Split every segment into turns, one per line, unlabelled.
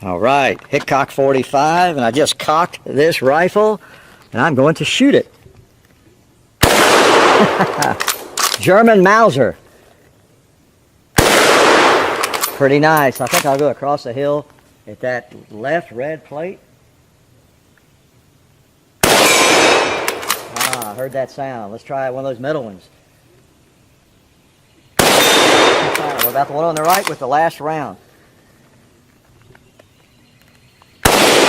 All right, Hickok 45, and I just cocked this rifle, and I'm going to shoot it. German Mauser. Pretty nice. I think I'll go across the hill at that left red plate. Ah, I heard that sound. Let's try one of those middle ones. What about the one on the right with the last round?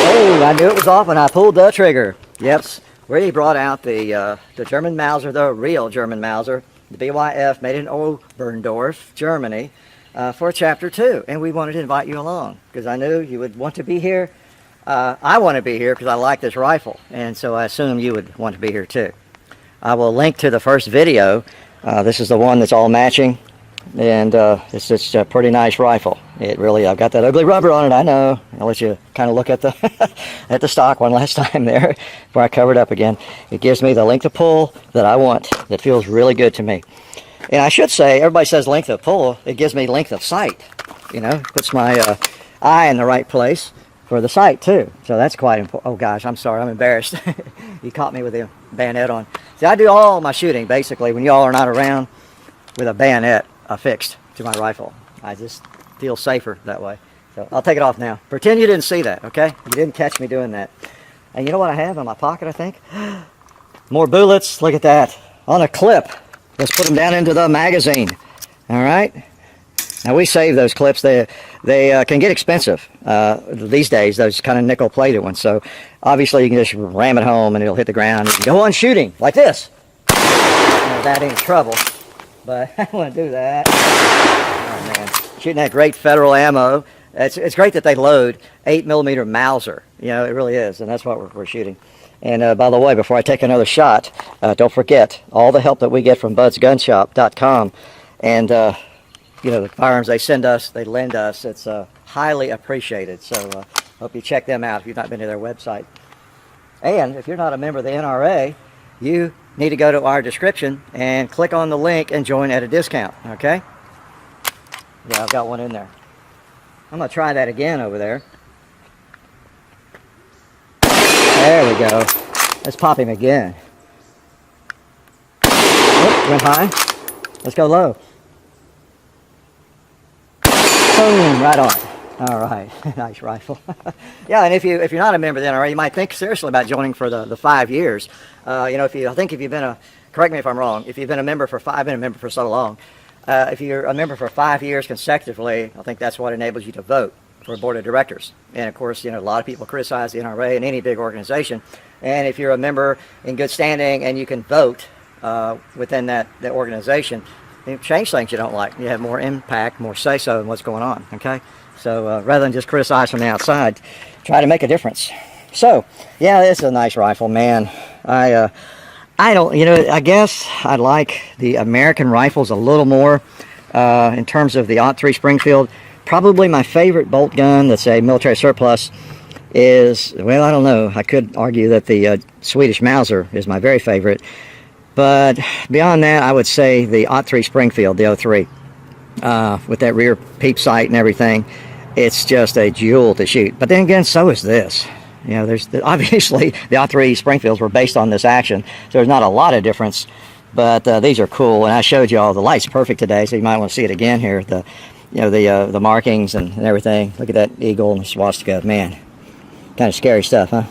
Oh, I knew it was off when I pulled the trigger. Yep, we brought out the German Mauser, the real German Mauser, the BYF, made in Oberndorf, Germany, for Chapter 2. And we wanted to invite you along because I knew you would want to be here. I want to be here because I like this rifle, and so I assume you would want to be here too. I will link to the first video. This is the one that's all matching. And it's a pretty nice rifle. It really, I've got that ugly rubber on it, I know. I'll let you kind of look at the at the stock one last time there before I cover it up again. It gives me the length of pull that I want. That feels really good to me. And I should say, everybody says length of pull. It gives me length of sight. You know, puts my eye in the right place for the sight too. So that's quite important. Oh gosh, I'm sorry, I'm embarrassed. You caught me with the bayonet on. See, I do all my shooting basically when y'all are not around with a bayonet affixed to my rifle. I just feel safer that way. So I'll take it off now. Pretend you didn't see that, okay? You didn't catch me doing that. And you know what I have in my pocket, I think? More bullets. Look at that. On a clip. Let's put them down into the magazine. All right? Now we save those clips. They can get expensive these days, those kind of nickel-plated ones. So obviously you can just ram it home and it'll hit the ground and go on shooting like this. That ain't trouble. But I don't want to do that. Oh man, shooting that great federal ammo. It's great that they load 8mm Mauser. You know, it really is, and that's what we're shooting. And by the way, before I take another shot, don't forget all the help that we get from budsgunshop.com, and you know, the firearms they send us, they lend us. It's highly appreciated. So hope you check them out if you've not been to their website. And if you're not a member of the NRA, you need to go to our description and click on the link and join at a discount, okay? Yeah, I've got one in there. I'm going to try that again over there. There we go. Let's pop him again. Oop, went high. Let's go low. Boom, right on. All right, nice rifle. Yeah, and if you're not a member of the NRA, you might think seriously about joining for the 5 years. You know, if you've been correct me if I'm wrong, if you've been a member for I've been a member for so long. If you're a member for 5 years consecutively, I think that's what enables you to vote for a board of directors. And of course, you know, a lot of people criticize the NRA and any big organization. And if you're a member in good standing and you can vote within that organization, you change things you don't like. You have more impact, more say-so in what's going on, okay? So rather than just criticize from the outside, try to make a difference. So, yeah, this is a nice rifle, man. I don't, you know, I guess I like the American rifles a little more in terms of the .3 Springfield. Probably my favorite bolt gun that's a military surplus is, well, I don't know. I could argue that the Swedish Mauser is my very favorite. But beyond that, I would say the .3 Springfield, the 03, with that rear peep sight and everything. It's just a jewel to shoot. But then again, so is this. You know, there's obviously the 03 Springfields were based on this action, so there's not a lot of difference. But these are cool, and I showed you all the light's perfect today, so you might want to see it again here. The markings and everything. Look at that eagle and the swastika, man. Kind of scary stuff, huh?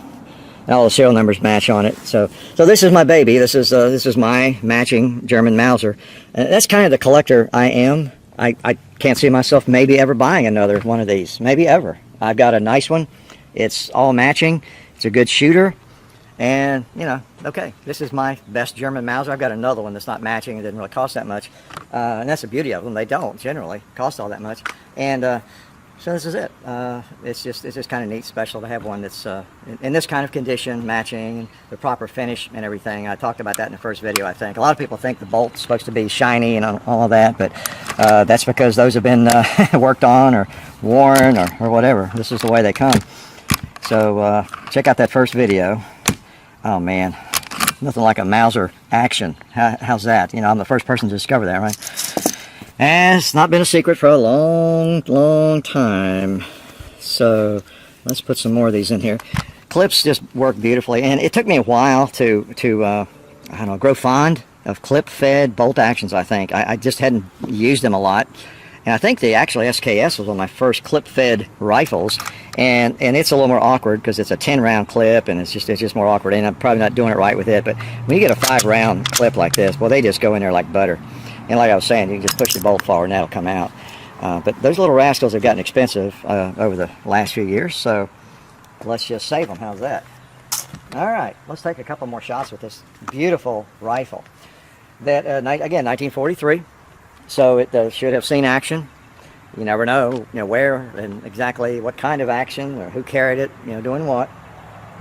And all the serial numbers match on it. So this is my baby. This is my matching German Mauser. And that's kind of the collector I am. I can't see myself maybe ever buying another one of these. Maybe ever. I've got a nice one. It's all matching. It's a good shooter. And, you know, okay, this is my best German Mauser. I've got another one that's not matching. It didn't really cost that much. And that's the beauty of them. They don't generally cost all that much. And so this is it. It's just kind of neat, special to have one that's in this kind of condition, matching, the proper finish and everything. I talked about that in the first video, I think. A lot of people think the bolt's supposed to be shiny and all of that, but that's because those have been worked on or worn or whatever. This is the way they come. So check out that first video. Oh man, nothing like a Mauser action. How's that? You know, I'm the first person to discover that, right? And it's not been a secret for a long, long time. So let's put some more of these in here. Clips just work beautifully, and it took me a while to I don't know, grow fond of clip-fed bolt actions. I think I just hadn't used them a lot, and I think the actually SKS was one of my first clip-fed rifles, and it's a little more awkward because it's a 10-round clip, and it's just more awkward, and I'm probably not doing it right with it. But when you get a 5-round clip like this, well, they just go in there like butter. And like I was saying, you can just push the bolt forward and that'll come out. But those little rascals have gotten expensive over the last few years, so let's just save them. How's that? All right, let's take a couple more shots with this beautiful rifle. That again, 1943, so it should have seen action. You never know, where and exactly what kind of action or who carried it, doing what.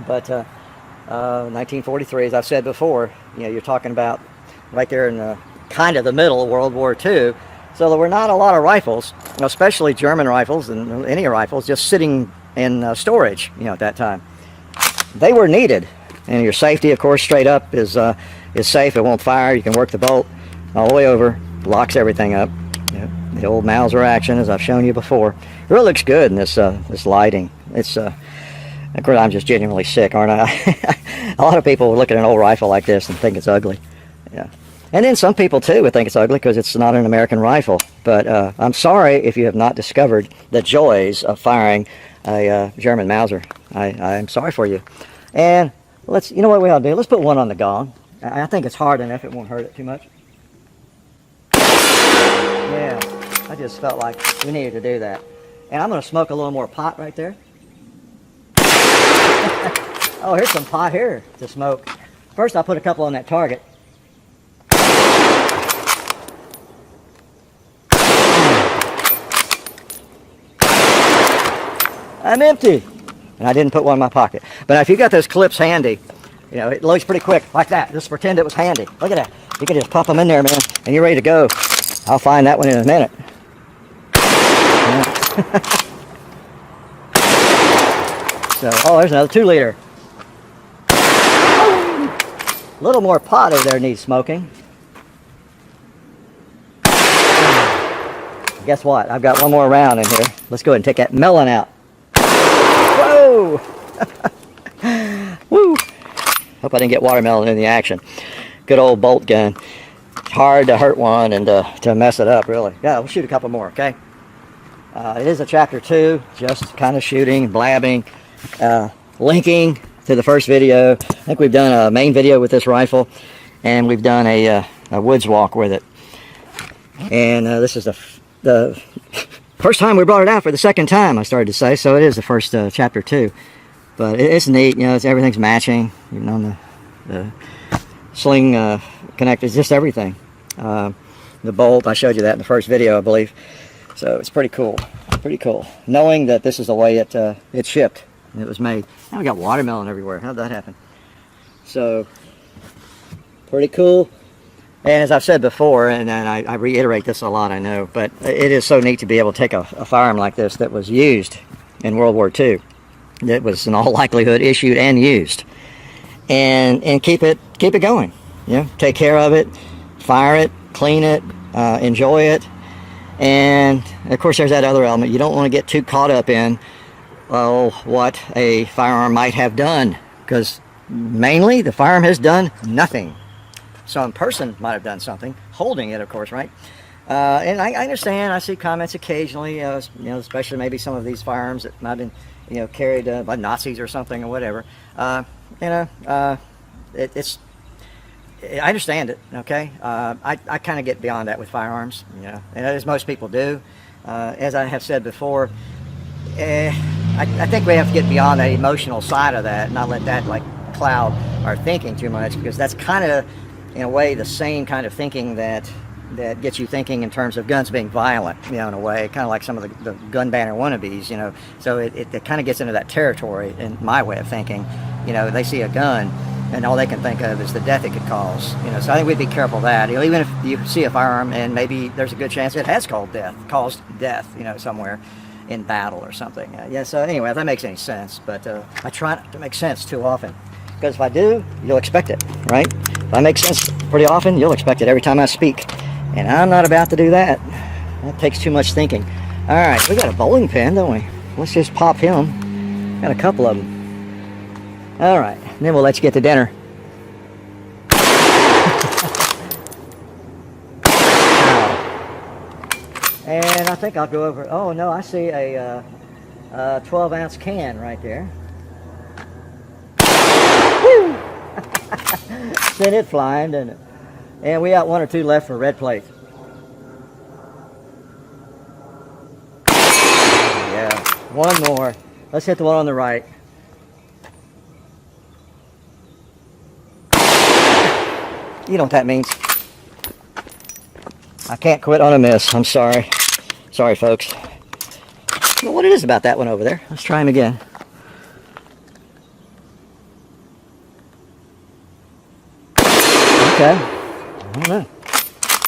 But 1943, as I've said before, you're talking about right there in the kind of the middle of World War II. So there were not a lot of rifles, especially German rifles and any rifles, just sitting in storage, at that time. They were needed, and your safety, of course, straight up is safe. It won't fire. You can work the bolt all the way over, locks everything up. The old Mauser action, as I've shown you before. It really looks good in this this lighting. It's of course, I'm just genuinely sick, aren't I? A lot of people look at an old rifle like this and think it's ugly. Yeah. And then some people, too, would think it's ugly because it's not an American rifle. But I'm sorry if you have not discovered the joys of firing a German Mauser. I'm sorry for you. And you know what we ought to do? Let's put one on the gong. I think it's hard enough. It won't hurt it too much. Yeah, I just felt like we needed to do that. And I'm going to smoke a little more pot right there. Oh, here's some pot here to smoke. First, I'll put a couple on that target. I'm empty. And I didn't put one in my pocket. But if you got those clips handy, it loads pretty quick, like that. Just pretend it was handy. Look at that. You can just pop them in there, man, and you're ready to go. I'll find that one in a minute. Yeah. So, there's another 2-liter. A little more pot over there needs smoking. Guess what? I've got one more round in here. Let's go ahead and take that melon out. Whoa! Woo! Hope I didn't get watermelon in the action. Good old bolt gun. It's hard to hurt one and to mess it up, really. Yeah, we'll shoot a couple more, okay? It is a chapter 2, just kind of shooting, blabbing, linking to the first video. I think we've done a main video with this rifle, and we've done a woods walk with it. And this is the first time we brought it out for the second time, I started to say, so it is the first chapter 2. But it's neat, everything's matching, even on the sling connectors, just everything. The bolt, I showed you that in the first video, I believe. So it's pretty cool, knowing that this is the way it shipped, and it was made. Now we got watermelon everywhere. How'd that happen? So, pretty cool. And as I've said before, and I reiterate this a lot, I know, but it is so neat to be able to take a firearm like this that was used in World War II, that was in all likelihood issued and used, and keep it going. Take care of it, fire it, clean it, enjoy it, and of course there's that other element. You don't want to get too caught up in what a firearm might have done, because mainly the firearm has done nothing. Some person might have done something, holding it, of course, right? And I understand, I see comments occasionally, especially maybe some of these firearms that might have been, carried by Nazis or something or whatever. It's I understand it, okay? I kind of get beyond that with firearms, and as most people do. As I have said before, I think we have to get beyond that emotional side of that and not let that cloud our thinking too much, because that's kind of, in a way, the same kind of thinking that gets you thinking in terms of guns being violent, in a way, kind of like some of the gun banner wannabes, So it kind of gets into that territory in my way of thinking. They see a gun and all they can think of is the death it could cause. So I think we'd be careful of that. Even if you see a firearm and maybe there's a good chance it has caused death, somewhere in battle or something. So anyway, if that makes any sense, but I try not to make sense too often, because if I do, you'll expect it, right? If I make sense pretty often, you'll expect it every time I speak. And I'm not about to do that. That takes too much thinking. All right, we got a bowling pin, don't we? let's just pop him. Got a couple of them. All right, then we'll let you get to dinner. And I think I'll go over. Oh no, I see a 12-ounce can right there. Woo! Sent it flying, didn't it? And we got 1 or 2 left for red plate. Yeah, 1 more. Let's hit the one on the right. You know what that means. I can't quit on a miss. I'm sorry. Sorry, folks. I don't know what it is about that one over there. Let's try him again. Okay. I don't know.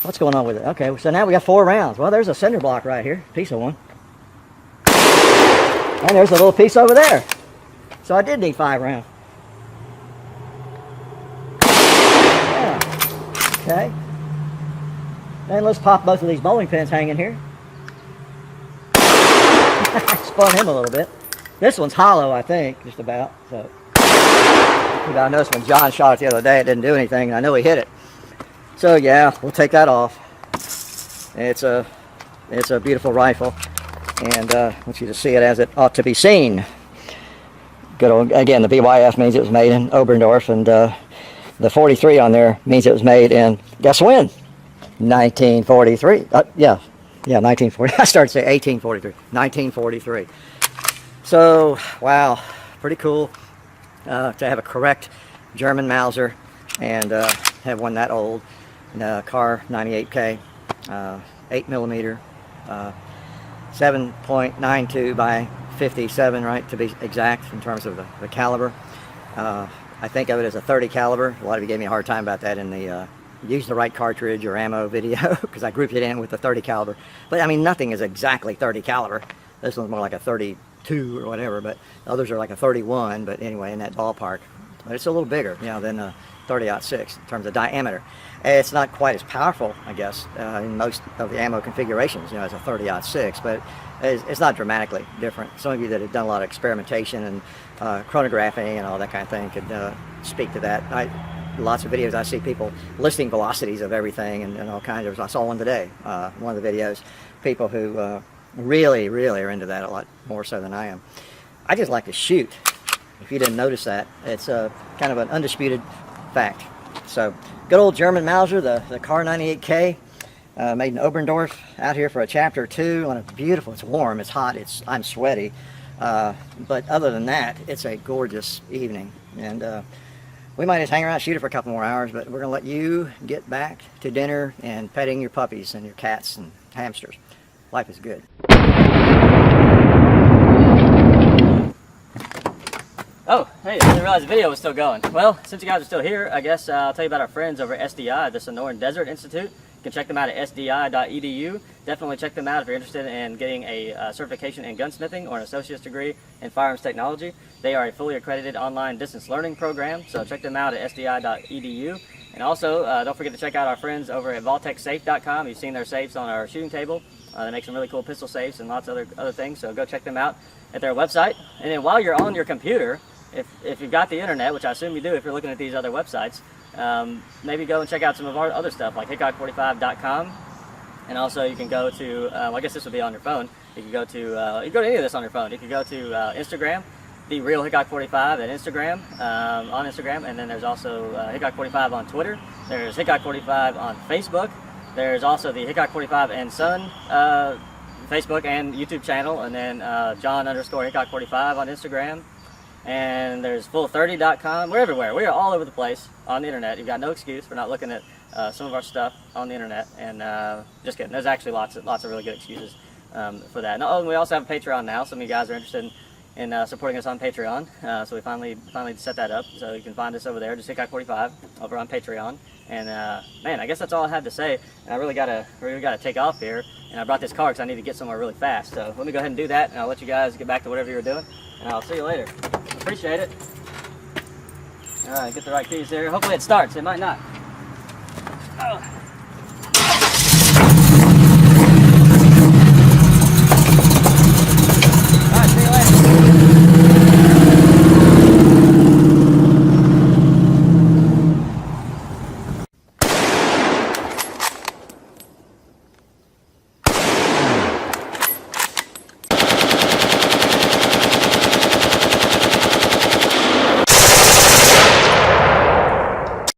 What's going on with it? Okay, so now we got 4 rounds. Well, there's a cinder block right here. Piece of one. And there's a little piece over there. So I did need 5 rounds. Yeah. Okay. And let's pop both of these bowling pins hanging here. Spun him a little bit. This one's hollow, I think, just about. So I noticed when John shot it the other day, it didn't do anything, and I know he hit it. So yeah, we'll take that off. It's a beautiful rifle, and I want you to see it as it ought to be seen. Good old, again, the BYF means it was made in Oberndorf, and the 43 on there means it was made in, guess when? 1943. Yeah, 1940. I started to say 1843. 1943. So, wow, pretty cool to have a correct German Mauser and have one that old. K98, 8mm, 7.92 by 57, right, to be exact in terms of the caliber. I think of it as a 30 caliber. A lot of you gave me a hard time about that in the use the right cartridge or ammo video, because I grouped it in with the 30 caliber. But I mean, nothing is exactly 30 caliber. This one's more like a 32 or whatever, but others are like a 31, but anyway, in that ballpark. But it's a little bigger, you know, than a 30-06 in terms of diameter. It's not quite as powerful, I guess, in most of the ammo configurations, you know, as a 30-06, but it's not dramatically different. Some of you that have done a lot of experimentation and chronographing and all that kind of thing could speak to that. Lots of videos I see people listing velocities of everything and all kinds of. I saw one today, one of the videos, people who really are into that a lot more so than I am. I just like to shoot. If you didn't notice that, it's kind of an undisputed fact. So, good old German Mauser, the K98, made in Oberndorf, out here for a chapter 2 on a beautiful. It's warm, it's hot, I'm sweaty, but other than that, it's a gorgeous evening, and we might just hang around and shoot it for a couple more hours, but we're going to let you get back to dinner and petting your puppies and your cats and hamsters. Life is good.
Oh, hey, I didn't realize the video was still going. Well, since you guys are still here, I guess I'll tell you about our friends over at SDI, the Sonoran Desert Institute. You can check them out at sdi.edu. Definitely check them out if you're interested in getting a certification in gunsmithing or an associate's degree in firearms technology. They are a fully accredited online distance learning program, so check them out at sdi.edu. And also, don't forget to check out our friends over at vaultexsafe.com. You've seen their safes on our shooting table. They make some really cool pistol safes and lots of other things, so go check them out at their website. And then while you're on your computer, if you've got the internet, which I assume you do if you're looking at these other websites, maybe go and check out some of our other stuff like hickok45.com, and also you can go to, well, I guess this would be on your phone. You can go to any of this on your phone. You can go to Instagram, The Real Hickok45 at Instagram, on Instagram, and then there's also Hickok45 on Twitter. There's Hickok45 on Facebook. There's also the Hickok45 and Son Facebook and YouTube channel, and then John_Hickok45 on Instagram. And there's full30.com. We're everywhere. We are all over the place on the internet. You've got no excuse for not looking at some of our stuff on the internet. And just kidding. There's actually lots of really good excuses for that. And we also have a Patreon now. Some of you guys are interested in supporting us on Patreon. So we finally set that up. So you can find us over there, just Hickok45 over on Patreon. And man, I guess that's all I had to say. And I really gotta take off here. And I brought this car because I need to get somewhere really fast. So let me go ahead and do that, and I'll let you guys get back to whatever you're doing. And I'll see you later. Appreciate it. All right, get the right keys there. Hopefully it starts. It might not. Oh.